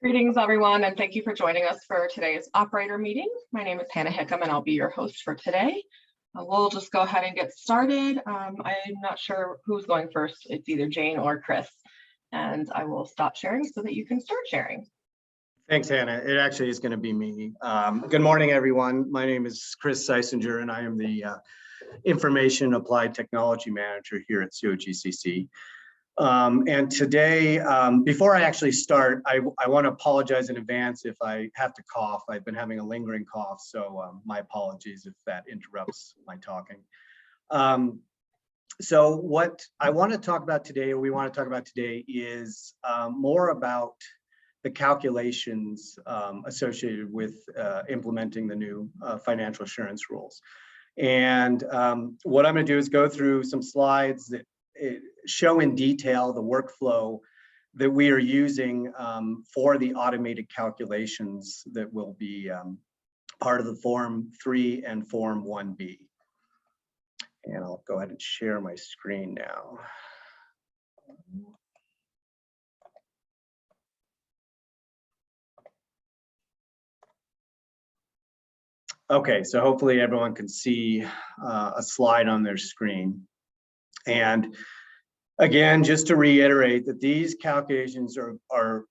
Greetings, everyone, and thank you for joining us for today's operator meeting. My name is Hannah Hickam, and I'll be your host for today. We'll just go ahead and get started. I'm not sure who's going first. It's either Jane or Chris, and I will stop sharing so that you can start sharing. Thanks, Hannah. It actually is going to be me. Good morning, everyone. My name is Chris Seisinger, and I am the Information Applied Technology Manager here at COGCC. And today, before I actually start, I want to apologize in advance if I have to cough. I've been having a lingering cough, so my apologies if that interrupts my talking. So what I want to talk about today, or we want to talk about today, is more about the calculations associated with implementing the new financial assurance rules. And what I'm going to do is go through some slides that show in detail the workflow that we are using for the automated calculations that will be part of the Form 3 and Form 1B. And I'll go ahead and share my screen now. Okay, so hopefully everyone can see a slide on their screen. And again, just to reiterate that these calculations are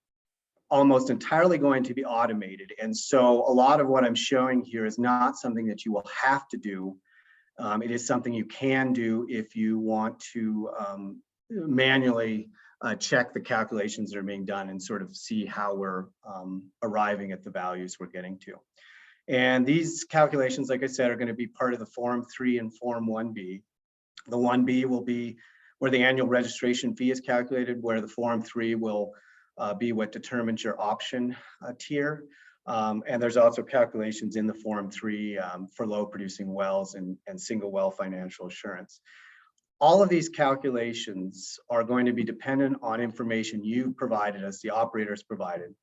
almost entirely going to be automated. And so a lot of what I'm showing here is not something that you will have to do. It is something you can do if you want to manually check the calculations that are being done and sort of see how we're arriving at the values we're getting to. And these calculations, like I said, are going to be part of the Form 3 and Form 1B. The 1B will be where the annual registration fee is calculated, where the Form 3 will be what determines your option tier. And there's also calculations in the Form 3 for low producing wells and single well financial assurance. All of these calculations are going to be dependent on information you provided us, the operators provided,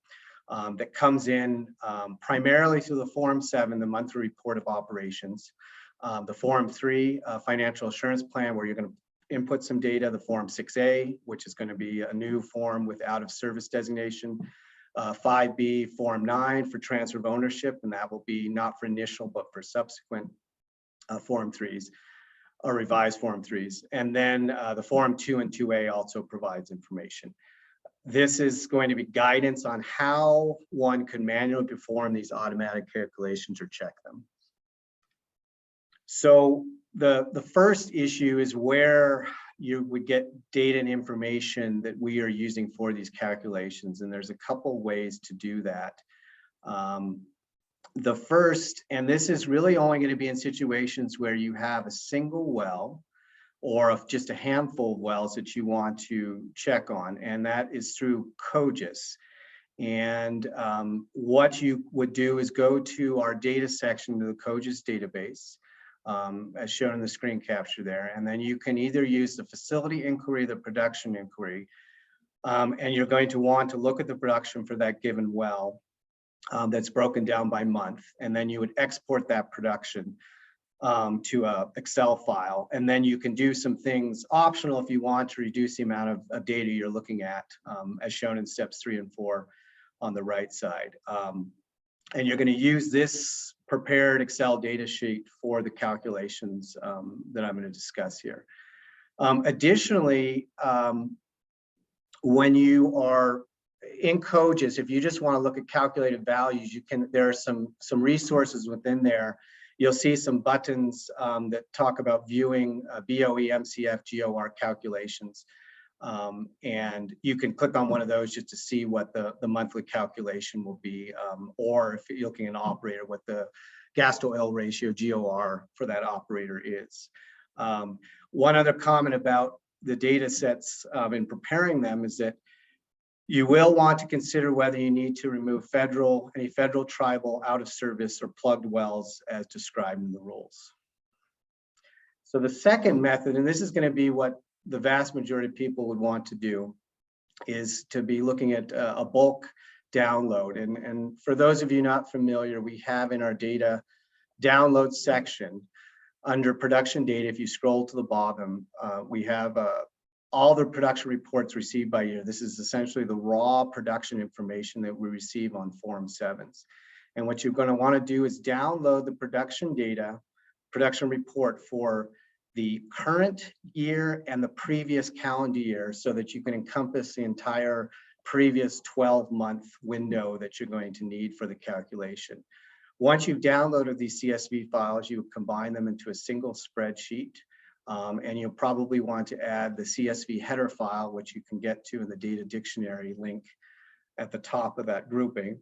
that comes in primarily through the Form 7, the monthly report of operations, the Form 3 financial assurance plan, where you're going to input some data, the Form 6A, which is going to be a new form with out of service designation, 5B, Form 9 for transfer of ownership, and that will be not for initial, but for subsequent Form 3s, or revised Form 3s. And then the Form 2 and 2A also provides information. This is going to be guidance on how one could manually perform these automatic calculations or check them. So the first issue is where you would get data and information that we are using for these calculations. And there's a couple ways to do that. The first, and this is really only going to be in situations where you have a single well or just a handful of wells that you want to check on, and that is through COGCC. And what you would do is go to our data section of the COGCC database, as shown in the screen capture there, and then you can either use the facility inquiry, the production inquiry, and you're going to want to look at the production for that given well that's broken down by month, and then you would export that production to a Excel file, and then you can do some things optional if you want to reduce the amount of data you're looking at, as shown in steps 3 and 4 on the right side. And you're going to use this prepared Excel data sheet for the calculations that I'm going to discuss here. Additionally, when you are in COGCC, if you just want to look at calculated values, you can. There are some resources within there. You'll see some buttons that talk about viewing BOE, MCF, GOR calculations. And you can click on one of those just to see what the monthly calculation will be, or if you're looking at an operator, what the gas to oil ratio, GOR, for that operator is. One other comment about the data sets in preparing them is that you will want to consider whether you need to remove any federal, tribal, out of service, or plugged wells as described in the rules. So the second method, and this is going to be what the vast majority of people would want to do, is to be looking at a bulk download. And for those of you not familiar, we have in our data download section under production data, if you scroll to the bottom, we have all the production reports received by year. This is essentially the raw production information that we receive on Form 7s. And what you're going to want to do is download the production data, production report for the current year and the previous calendar year so that you can encompass the entire previous 12-month window that you're going to need for the calculation. Once you've downloaded these CSV files, you combine them into a single spreadsheet. And you'll probably want to add the CSV header file, which you can get to in the data dictionary link at the top of that grouping.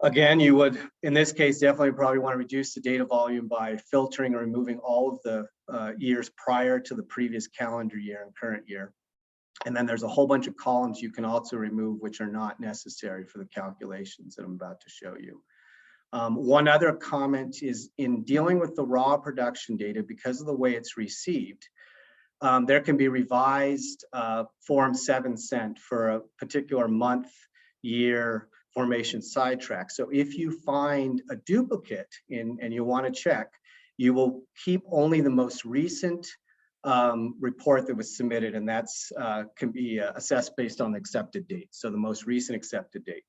Again, you would, in this case, definitely probably want to reduce the data volume by filtering or removing all of the years prior to the previous calendar year and current year. And then there's a whole bunch of columns you can also remove, which are not necessary for the calculations that I'm about to show you. One other comment is in dealing with the raw production data, because of the way it's received, there can be revised Form 7 sent for a particular month, year, formation sidetrack. So if you find a duplicate and you want to check, you will keep only the most recent report that was submitted, and that's can be assessed based on the accepted date. So the most recent accepted date.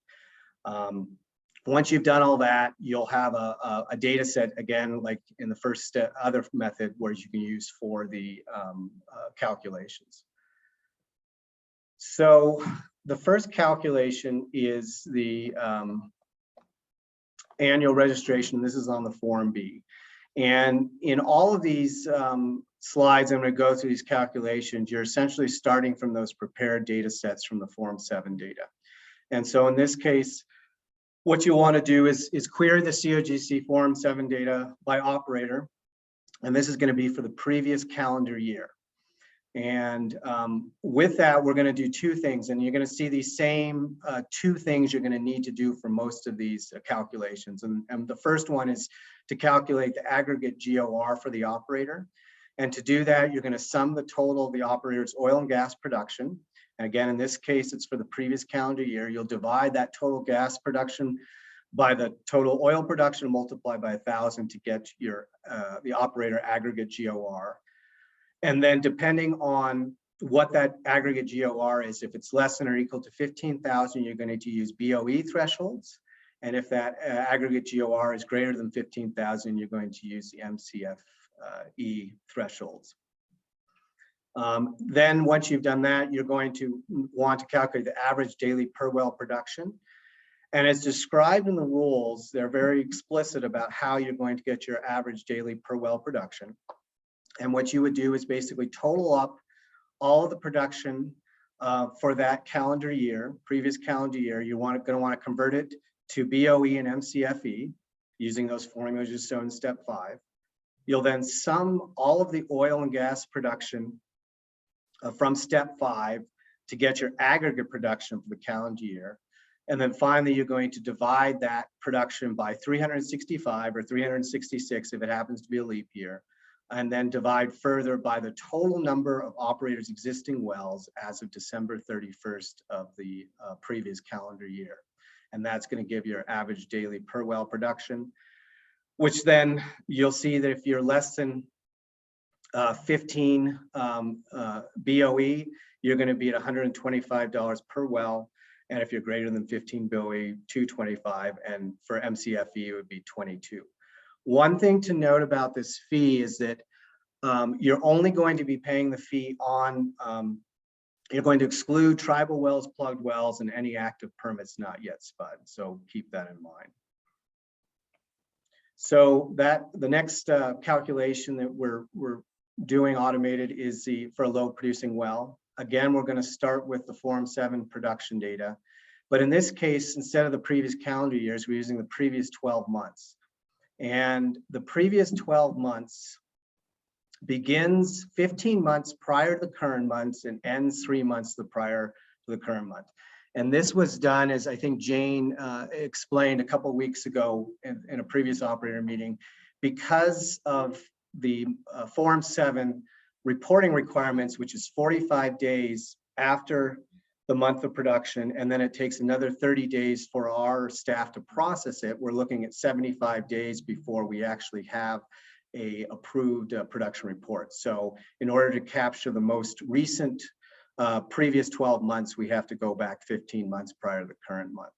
Once you've done all that, you'll have a data set, again, like in the first other method, where you can use for the calculations. So the first calculation is the annual registration. This is on the Form B. And in all of these slides, I'm going to go through these calculations. You're essentially starting from those prepared data sets from the Form 7 data. And so in this case, what you want to do is query the COGCC Form 7 data by operator. And this is going to be for the previous calendar year. And with that, we're going to do two things. And you're going to see these same two things you're going to need to do for most of these calculations. And the first one is to calculate the aggregate GOR for the operator. And to do that, you're going to sum the total of the operator's oil and gas production. And again, in this case, it's for the previous calendar year. You'll divide that total gas production by the total oil production, multiplied by 1,000 to get your the operator aggregate GOR. And then depending on what that aggregate GOR is, if it's less than or equal to 15,000, you're going to need to use BOE thresholds. And if that aggregate GOR is greater than 15,000, you're going to use the MCFE thresholds. Then once you've done that, you're going to want to calculate the average daily per well production. And as described in the rules, they're very explicit about how you're going to get your average daily per well production. And what you would do is basically total up all of the production for that calendar year, previous calendar year. You're going to want to convert it to BOE and MCFE using those formulas you shown in step 5. You'll then sum all of the oil and gas production from step 5 to get your aggregate production for the calendar year. And then finally, you're going to divide that production by 365 or 366 if it happens to be a leap year, and then divide further by the total number of operators' existing wells as of December 31st of the previous calendar year. And that's going to give your average daily per well production, which then you'll see that if you're less than 15 BOE, you're going to be at $125 per well. And if you're greater than 15 BOE, $225. And for MCFE, it would be 22. One thing to note about this fee is that you're only going to be paying the fee on, you're going to exclude tribal wells, plugged wells, and any active permits not yet spud. So keep that in mind. So that the next calculation that we're doing automated is for a low producing well. Again, we're going to start with the Form 7 production data. But in this case, instead of the previous calendar years, we're using the previous 12 months. And the previous 12 months begins 15 months prior to the current months and ends 3 months prior to the current month. And this was done, as I think Jane explained a couple of weeks ago in a previous operator meeting, because of the Form 7 reporting requirements, which is 45 days after the month of production, and then it takes another 30 days for our staff to process it. We're looking at 75 days before we actually have a approved production report. So in order to capture the most recent previous 12 months, we have to go back 15 months prior to the current month.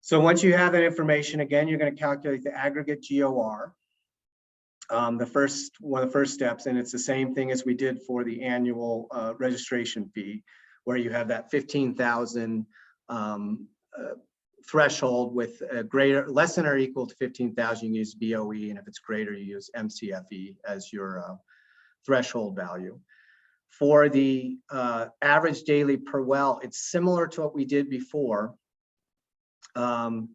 So once you have that information, again, you're going to calculate the aggregate GOR. One of the first steps, and it's the same thing as we did for the annual registration fee, where you have that 15,000 threshold with a less than or equal to 15,000, you use BOE, and if it's greater, you use MCFE as your threshold value. For the average daily per well, it's similar to what we did before. And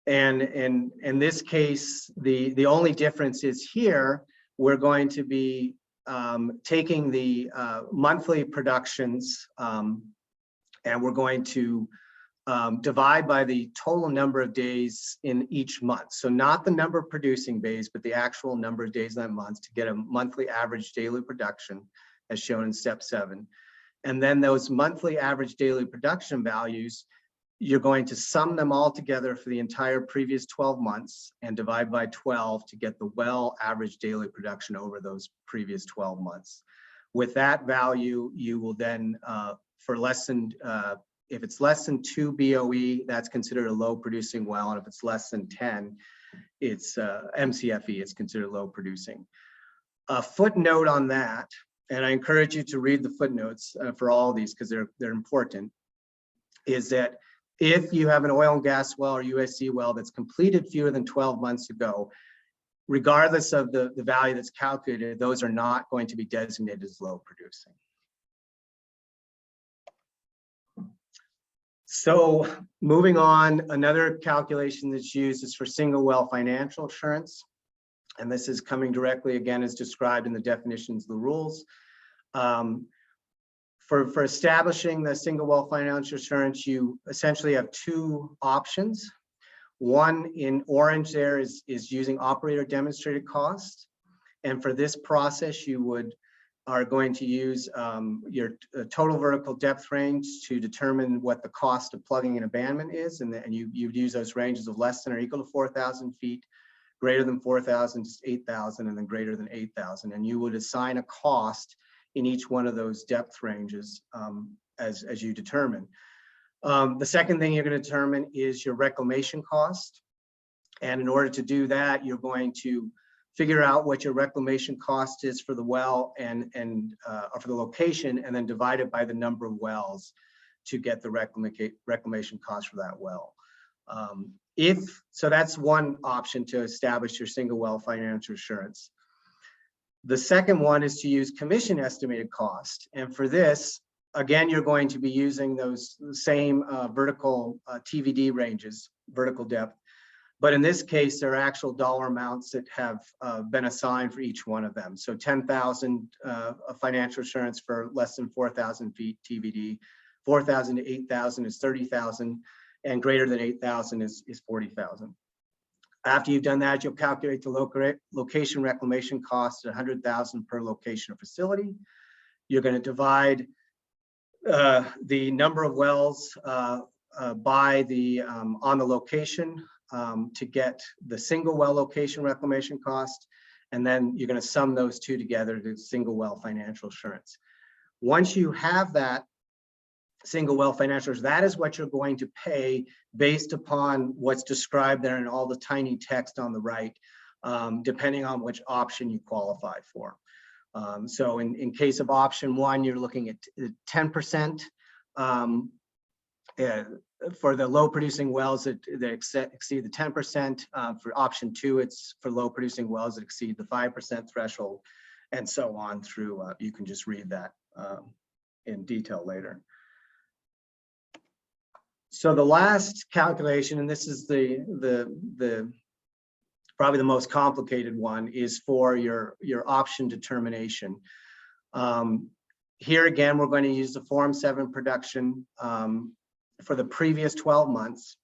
in this case, the only difference is here, we're going to be taking the monthly productions and we're going to divide by the total number of days in each month. So not the number of producing days, but the actual number of days in that month to get a monthly average daily production as shown in step 7. And then those monthly average daily production values, you're going to sum them all together for the entire previous 12 months and divide by 12 to get the well average daily production over those previous 12 months. With that value, you will then, for less than, if it's less than 2 BOE, that's considered a low producing well. And if it's less than 10, it's MCFE, it's considered low producing. A footnote on that, and I encourage you to read the footnotes for all of these because they're important, is that if you have an oil and gas well or USC well that's completed fewer than 12 months ago, regardless of the value that's calculated, those are not going to be designated as low producing. So moving on, another calculation that's used is for single well financial assurance. And this is coming directly, again, as described in the definitions of the rules. For establishing the single well financial assurance, you essentially have 2 options. One in orange there is using operator demonstrated cost. And for this process, you are going to use your total vertical depth range to determine what the cost of plugging and abandonment is. And you'd use those ranges of less than or equal to 4,000 feet, greater than 4,000 to 8,000, and then greater than 8,000. And you would assign a cost in each one of those depth ranges as you determine. The second thing you're going to determine is your reclamation cost. And in order to do that, you're going to figure out what your reclamation cost is for the well and or for the location, and then divide it by the number of wells to get the reclamation cost for that well. So that's one option to establish your single well financial assurance. The second one is to use commission estimated cost. And for this, again, you're going to be using those same vertical TVD ranges, vertical depth. But in this case, there are actual dollar amounts that have been assigned for each one of them. So 10,000 financial assurance for less than 4,000 feet TVD, 4,000 to 8,000 is 30,000, and greater than 8,000 is 40,000. After you've done that, you'll calculate the location reclamation cost at 100,000 per location or facility. You're going to divide the number of wells by the on the location to get the single well location reclamation cost, and then you're going to sum those 2 together to single well financial assurance. Once you have that single well financial assurance, that is what you're going to pay based upon what's described there in all the tiny text on the right, depending on which option you qualify for. So in case of option 1, you're looking at 10%. For the low producing wells that exceed the 10%. For option 2, it's for low producing wells that exceed the 5% threshold, and so on through, you can just read that in detail later. So the last calculation, and this is the probably the most complicated one, is for your option determination. Here again, we're going to use the Form 7 production for the previous 12 months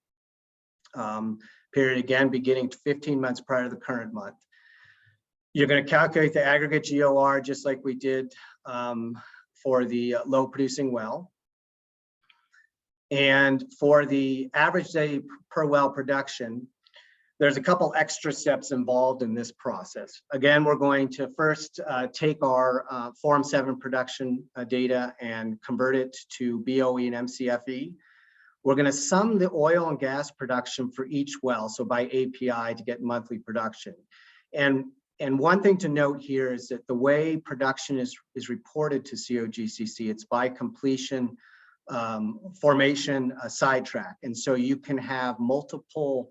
period, again, beginning to 15 months prior to the current month. You're going to calculate the aggregate GOR just like we did for the low producing well. And for the average day per well production, there's a couple extra steps involved in this process. Again, we're going to first take our Form 7 production data and convert it to BOE and MCFE. We're going to sum the oil and gas production for each well, so by API, to get monthly production. And one thing to note here is that the way production is reported to COGCC, it's by completion, formation, sidetrack. And so you can have multiple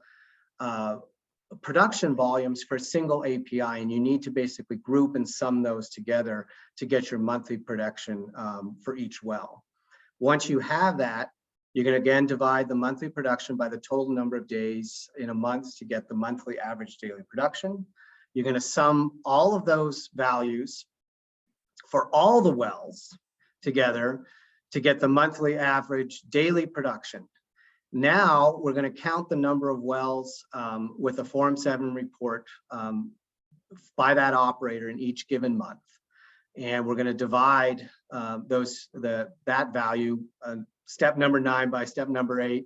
production volumes for a single API, and you need to basically group and sum those together to get your monthly production for each well. Once you have that, you can again divide the monthly production by the total number of days in a month to get the monthly average daily production. You're going to sum all of those values for all the wells together to get the monthly average daily production. Now we're going to count the number of wells with a Form 7 report by that operator in each given month. And we're going to divide that value, step number 9 by step number 8,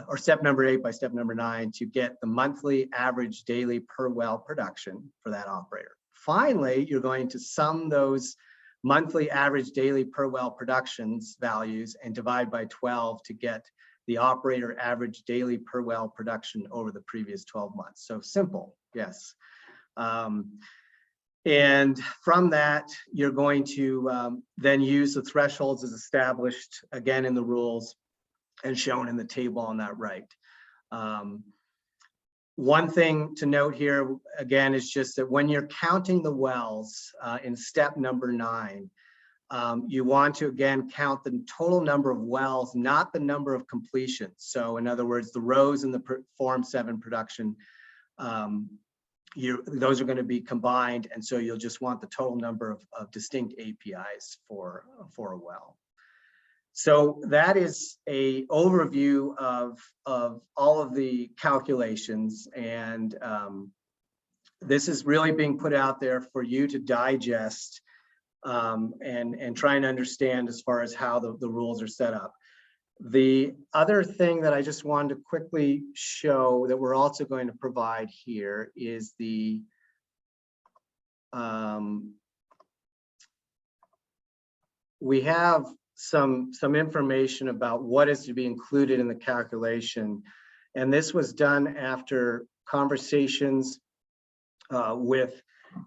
or step number 8 by step number 9 to get the monthly average daily per well production for that operator. Finally, you're going to sum those monthly average daily per well productions values and divide by 12 to get the operator average daily per well production over the previous 12 months. So simple, yes. And from that, you're going to then use the thresholds as established again in the rules and shown in the table on that right. One thing to note here, again, is just that when you're counting the wells in step number 9, you want to, again, count the total number of wells, not the number of completions. So in other words, the rows in the Form 7 production, those are going to be combined, and so you'll just want the total number of distinct APIs for a well. So that is a overview of all of the calculations, and this is really being put out there for you to digest and try and understand as far as how the rules are set up. The other thing that I just wanted to quickly show that we're also going to provide here is the we have some information about what is to be included in the calculation, and this was done after conversations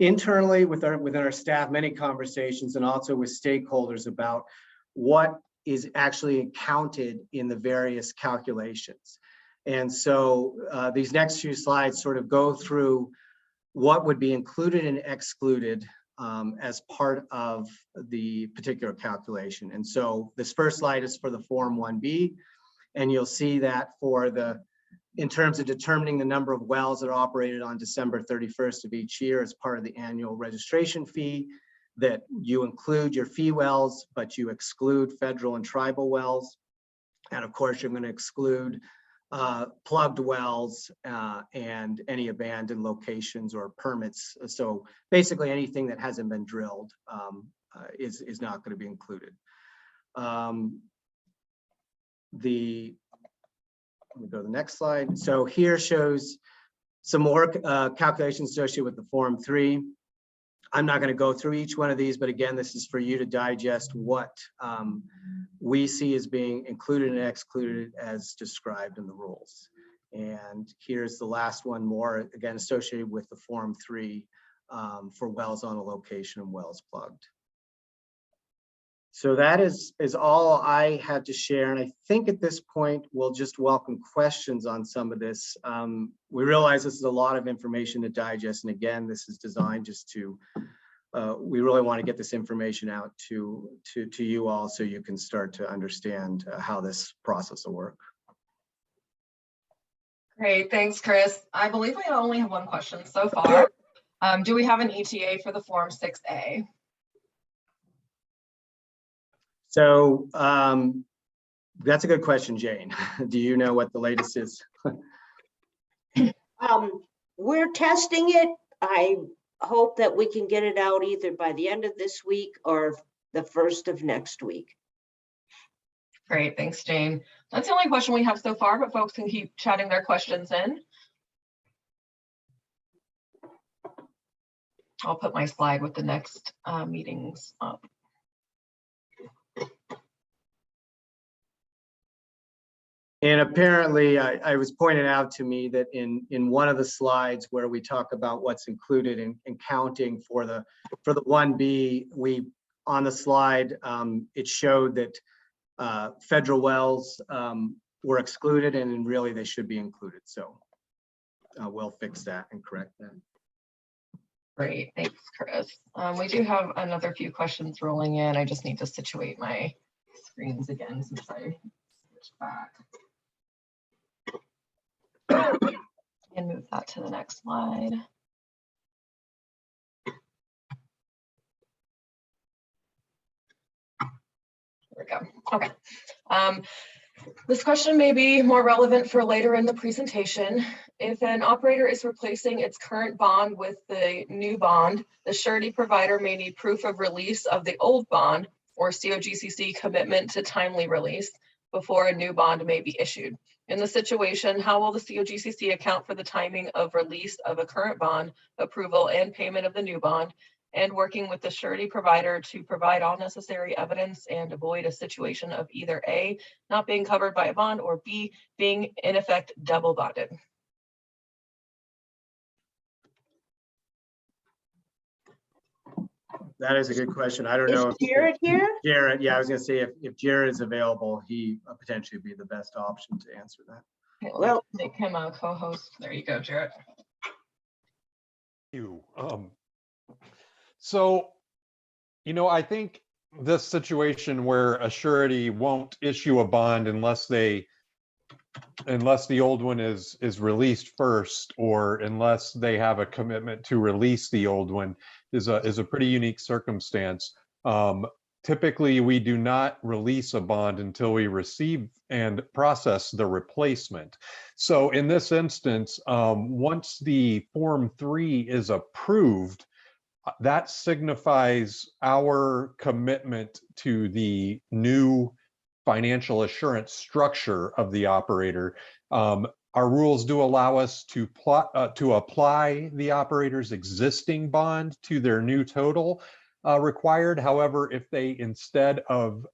internally within our staff, many conversations, and also with stakeholders about what is actually counted in the various calculations. And so these next few slides sort of go through what would be included and excluded as part of the particular calculation. And so this first slide is for the Form 1B, and you'll see that in terms of determining the number of wells that are operated on December 31st of each year as part of the annual registration fee, that you include your fee wells, but you exclude federal and tribal wells. And of course, you're going to exclude plugged wells and any abandoned locations or permits. So basically anything that hasn't been drilled is not going to be included. Let me go to the next slide. So here shows some more calculations associated with the Form 3. I'm not going to go through each one of these, but again, this is for you to digest what we see as being included and excluded as described in the rules. And here's the last one more, again, associated with the Form 3 for wells on a location and wells plugged. So that is all I had to share. And I think at this point, we'll just welcome questions on some of this. We realize this is a lot of information to digest. And again, this is designed just to, we really want to get this information out to you all so you can start to understand how this process will work. Great, thanks, Chris. I believe we only have one question so far. Do we have an ETA for the Form 6A? So that's a good question, Jane. Do you know what the latest is? We're testing it. I hope that we can get it out either by the end of this week or the first of next week. Great, thanks, Jane. That's the only question we have so far, but folks can keep chatting their questions in. I'll put my slide with the next meetings up. And apparently, I was pointed out to me that in one of the slides where we talk about what's included in counting for the 1B, on the slide, it showed that federal wells were excluded, and really they should be included. So we'll fix that and correct that. Great, thanks, Chris. We do have another few questions rolling in. I just need to situate my screens again since I switched back. And move that to the next slide. There we go. Okay. This question may be more relevant for later in the presentation. If an operator is replacing its current bond with the new bond, the surety provider may need proof of release of the old bond or COGCC commitment to timely release before a new bond may be issued. In this situation, how will the COGCC account for the timing of release of a current bond, approval and payment of the new bond, and working with the surety provider to provide all necessary evidence and avoid a situation of either A, not being covered by a bond, or B, being in effect double bonded? That is a good question. I don't know. Is Jared here? Jared, yeah, I was gonna say if Jared is available, he potentially be the best option to answer that. Okay, Well, make him a co-host. There you go, Jared. So, I think this situation where a surety won't issue a bond unless the old one is released first, or unless they have a commitment to release the old one, is a pretty unique circumstance. Typically, we do not release a bond until we receive and process the replacement. So in this instance, once the Form 3 is approved, that signifies our commitment to the new financial assurance structure of the operator. Our rules do allow us to apply the operator's existing bond to their new total required. However, if they, instead of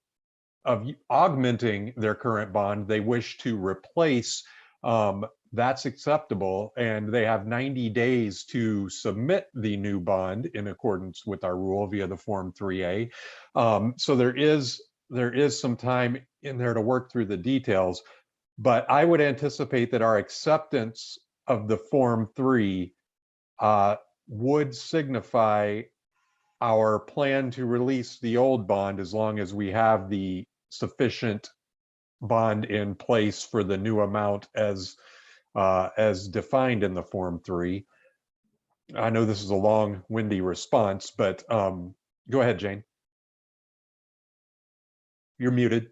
augmenting their current bond, they wish to replace, that's acceptable, and they have 90 days to submit the new bond in accordance with our rule via the Form 3A. So there is some time in there to work through the details, but I would anticipate that our acceptance of the Form 3 would signify our plan to release the old bond as long as we have the sufficient bond in place for the new amount as defined in the Form 3. I know this is a long, windy response, but go ahead, Jane. You're muted.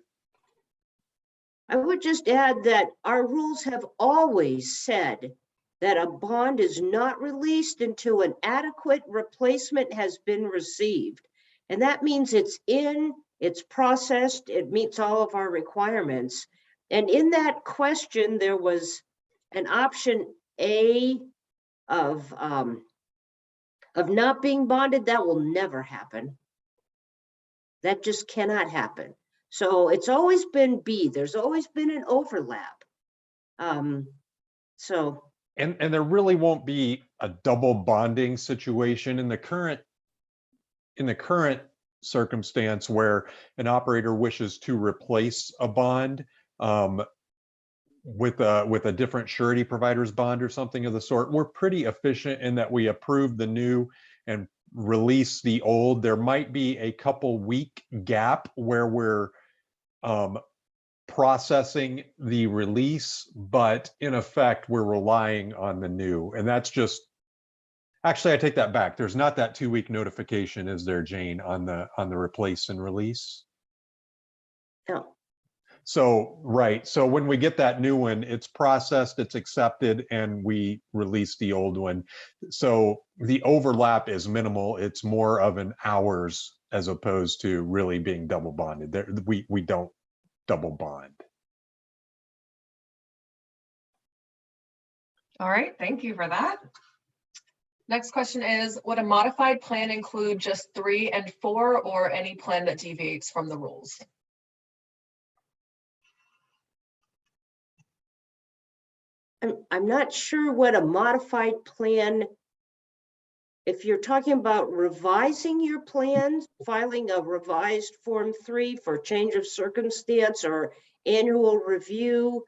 I would just add that our rules have always said that a bond is not released until an adequate replacement has been received. And that means it's in, it's processed, it meets all of our requirements. And in that question, there was an option A of not being bonded. That will never happen. That just cannot happen. So it's always been B. There's always been an overlap. So. And there really won't be a double bonding situation in the current circumstance where an operator wishes to replace a bond with a different surety provider's bond or something of the sort. We're pretty efficient in that we approve the new and release the old. There might be a couple week gap where we're processing the release, but in effect, we're relying on the new. And that's just, actually, I take that back. There's not that 2-week notification, is there, Jane, on the replace and release? No. So, right. So when we get that new one, it's processed, it's accepted, and we release the old one. So the overlap is minimal. It's more of an hours as opposed to really being double bonded. We don't double bond. All right, thank you for that. Next question is, would a modified plan include just 3 and 4 or any plan that deviates from the rules? I'm not sure what a modified plan, if you're talking about revising your plans, filing a revised Form 3 for change of circumstance or annual review,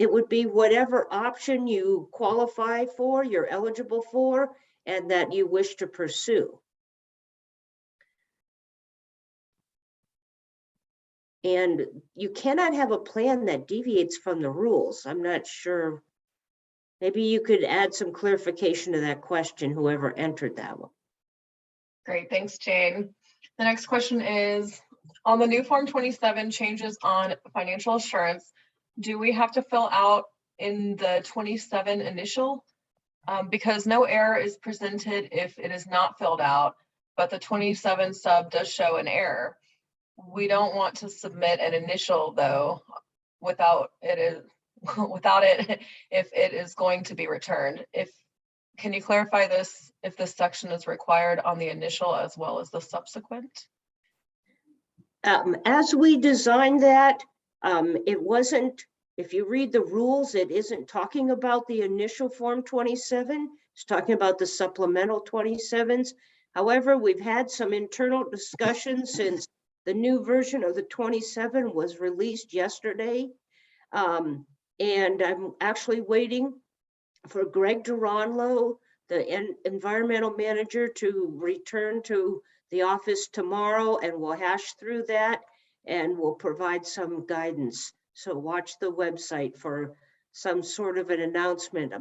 it would be whatever option you qualify for, you're eligible for, and that you wish to pursue. And you cannot have a plan that deviates from the rules. I'm not sure. Maybe you could add some clarification to that question, whoever entered that one. Great, thanks, Jane. The next question is, on the new Form 27 changes on financial assurance, do we have to fill out in the 27 initial? Because no error is presented if it is not filled out, but the 27 sub does show an error. We don't want to submit an initial though, without it if it is going to be returned. Can you clarify this, if this section is required on the initial as well as the subsequent? As we designed that, it wasn't, if you read the rules, it isn't talking about the initial Form 27. It's talking about the supplemental 27s. However, we've had some internal discussions since the new version of the 27 was released yesterday. And I'm actually waiting for Greg Duranlo, the environmental manager, to return to the office tomorrow, and we'll hash through that and we'll provide some guidance. So watch the website for some sort of an announcement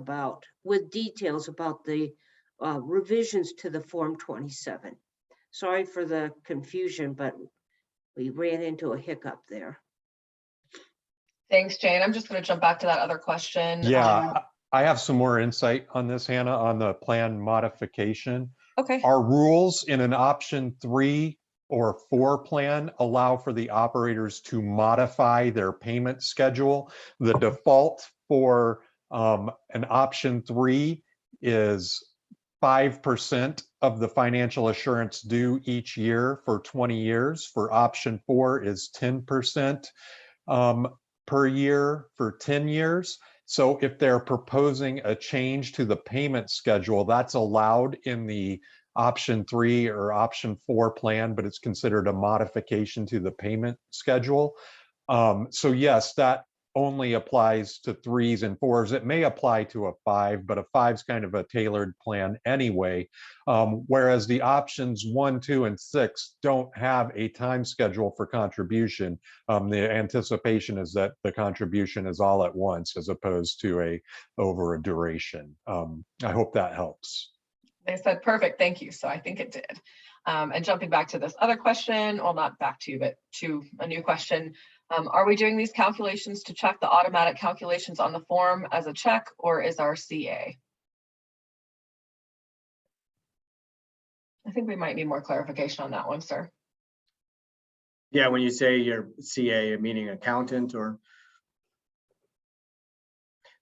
with details about the revisions to the Form 27. Sorry for the confusion, but we ran into a hiccup there. Thanks, Jane. I'm just going to jump back to that other question. Yeah, I have some more insight on this, Hannah, on the plan modification. Okay. Our rules in an option 3 or 4 plan allow for the operators to modify their payment schedule. The default for an option 3 is 5% of the financial assurance due each year for 20 years. For option 4 is 10% per year for 10 years. So if they're proposing a change to the payment schedule, that's allowed in the option 3 or option 4 plan, but it's considered a modification to the payment schedule. So yes, that only applies to 3s and 4s. It may apply to a 5, but a 5's kind of a tailored plan anyway. Whereas the options 1, 2, and 6 don't have a time schedule for contribution. The anticipation is that the contribution is all at once as opposed to over a duration. I hope that helps. They said perfect, thank you. So I think it did. And jumping back to this other question, well, not back to you, but to a new question. Are we doing these calculations to check the automatic calculations on the form as a check, or is our CA? I think we might need more clarification on that one, sir. Yeah, when you say your CA, meaning accountant, or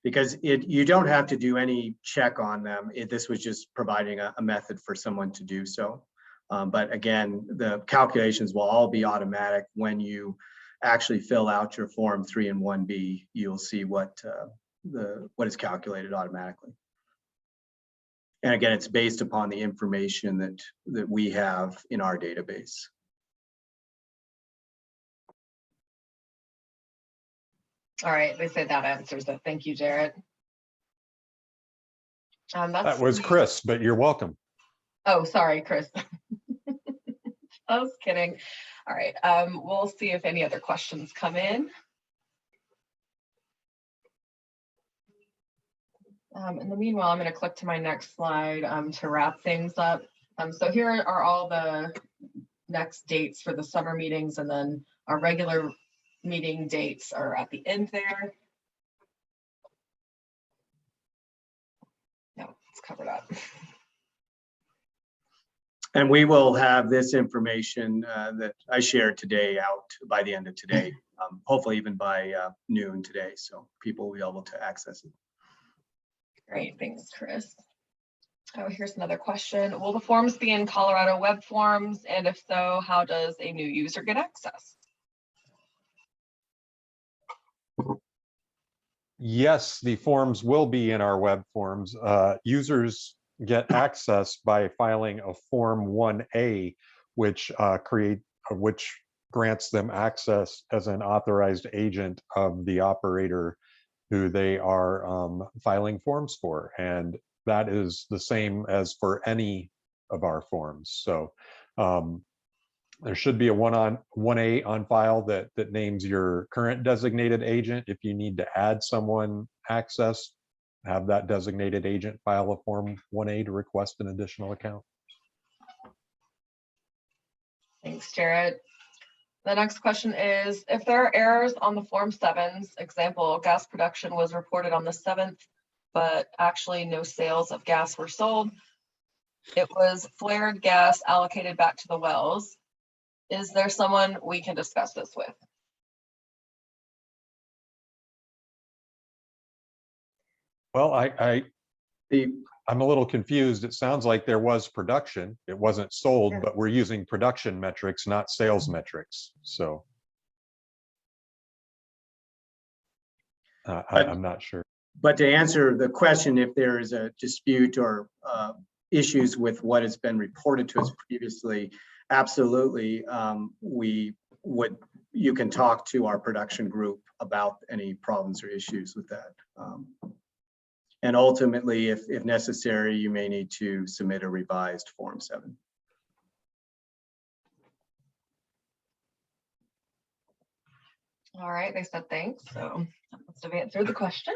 because you don't have to do any check on them. This was just providing a method for someone to do so. But again, the calculations will all be automatic. When you actually fill out your Form 3 and 1B, you'll see what is calculated automatically. And again, it's based upon the information that we have in our database. All right, they say that answers it. Thank you, Jared. That was Chris, but you're welcome. Oh, sorry, Chris. I was kidding. All right, we'll see if any other questions come in. In the meanwhile, I'm going to click to my next slide to wrap things up. So here are all the next dates for the summer meetings, and then our regular meeting dates are at the end there. No, it's covered up. And we will have this information that I shared today out by the end of today, hopefully even by noon today, so people will be able to access it. Great, thanks, Chris. Oh, here's another question. Will the forms be in Colorado web forms? And if so, how does a new user get access? Yes, the forms will be in our web forms. Users get access by filing a Form 1A, which which grants them access as an authorized agent of the operator who they are filing forms for. And that is the same as for any of our forms. So there should be a 1A on file that names your current designated agent. If you need to add someone access, have that designated agent file a Form 1A to request an additional account. Thanks, Jared. The next question is, if there are errors on the Form 7s, example, gas production was reported on the 7th, but actually no sales of gas were sold. It was flared gas allocated back to the wells. Is there someone we can discuss this with? Well, I'm a little confused. It sounds like there was production. It wasn't sold, Yeah. but we're using production metrics, not sales metrics. So I'm not sure. But to answer the question, if there is a dispute or issues with what has been reported to us previously, absolutely, you can talk to our production group about any problems or issues with that. And ultimately, if necessary, you may need to submit a revised Form 7. All right, they said thanks. So that must have answered the question.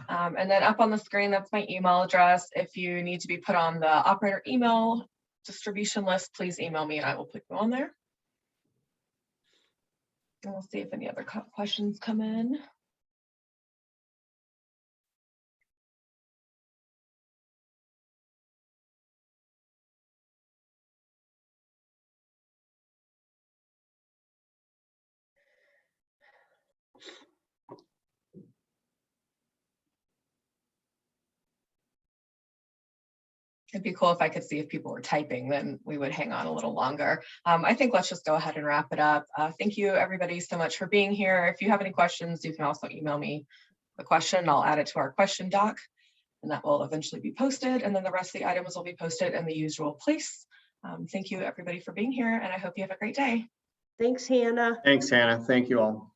And then up on the screen, that's my email address. If you need to be put on the operator email distribution list, please email me and I will put you on there. And we'll see if any other questions come in. It'd be cool if I could see if people were typing, then we would hang on a little longer. I think let's just go ahead and wrap it up. Thank you everybody so much for being here. If you have any questions, you can also email me the question. I'll add it to our question doc and that will eventually be posted. And then the rest of the items will be posted in the usual place. Thank you everybody for being here and I hope you have a great day. Thanks, Hannah. Thanks, Hannah. Thank you all.